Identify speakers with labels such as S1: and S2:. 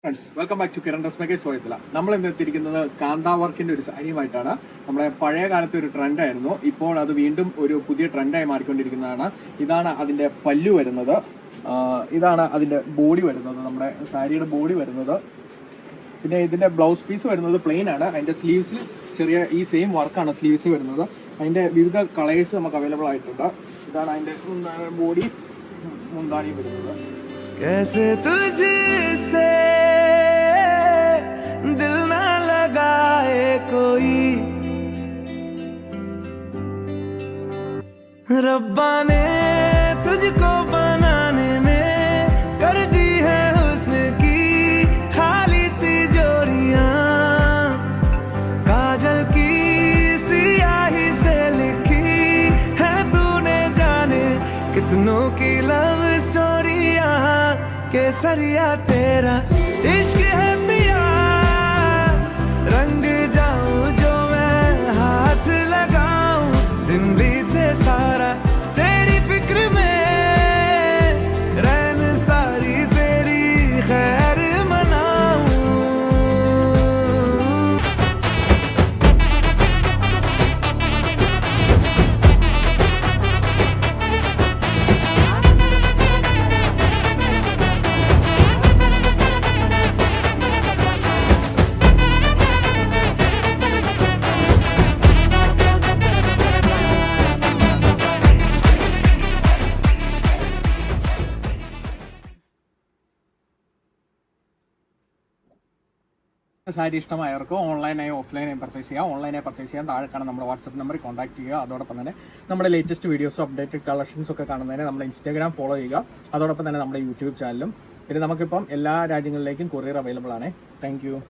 S1: Welcome back to Kiran dress makers കോയത്തില. നമ്മൾ ഇന്ന് എത്തിയിരിക്കുന്നത് കാന്ത വർക്കിന്റെ ഒരു സാരിയുമായിട്ടാണ്. നമ്മുടെ പഴയ കാലത്തെ ഒരു ട്രെൻഡായിരുന്നു, ഇപ്പോൾ അത് വീണ്ടും ഒരു പുതിയ ട്രെൻഡായി മാറിക്കൊണ്ടിരിക്കുന്നതാണ്. ഇതാണ് അതിന്റെ പല്ലു വരുന്നത്, ഇതാണ് അതിന്റെ ബോഡി വരുന്നത്, നമ്മുടെ സാരിയുടെ ബോഡി വരുന്നത്. പിന്നെ ഇതിന്റെ ബ്ലൗസ് പീസ് വരുന്നത് പ്ലെയിൻ ആണ്. അതിന്റെ സ്ലീവ്സിൽ ചെറിയ ഈ സെയിം വർക്കാണ് സ്ലീവ്സ് വരുന്നത്. അതിന്റെ വിവിധ കളേഴ്സ് നമുക്ക് അവൈലബിൾ ആയിട്ടുണ്ട്. ഇതാണ് അതിന്റെ ബോഡി മുന്താണി വരുന്നത്.
S2: कैसे तुझसे दिल ना लगाए कोई, रब्बा ने तुझको बनाने में कर दी है हुस्न की खाली तिजोरियां, काजल की सियाही से लिखी है तूने जाने कितनों की लव स्टोरियां, केसरिया तेरा इश्क है पिया, रंग जाऊं जो मैं हाथ लगाऊं, दिन बीते सारा तेरी फिक्र में, रैन सारी तेरी खैर मनाऊं.
S1: സാരി ഇഷ്ടമായവർക്ക് ഓൺലൈനായി ഓഫ്ലൈനായി പർച്ചേസ് ചെയ്യാം. ഓൺലൈനായി പർച്ചേസ് ചെയ്യാൻ താഴെ കാണാൻ നമ്മുടെ വാട്സപ്പ് നമ്പറിൽ കോൺടാക്ട് ചെയ്യുക. അതോടൊപ്പം തന്നെ നമ്മുടെ ലേറ്റസ്റ്റ് വീഡിയോസും അപ്ഡേറ്റഡ് കളക്ഷൻസ് ഒക്കെ കാണുന്നതിന് നമ്മുടെ ഇൻസ്റ്റാഗ്രാം ഫോളോ ചെയ്യുക. അതോടൊപ്പം തന്നെ നമ്മുടെ യൂട്യൂബ് ചാനലും. പിന്നെ നമുക്കിപ്പം എല്ലാ രാജ്യങ്ങളിലേക്കും കൊറിയർ അവൈലബിൾ ആണ്. താങ്ക്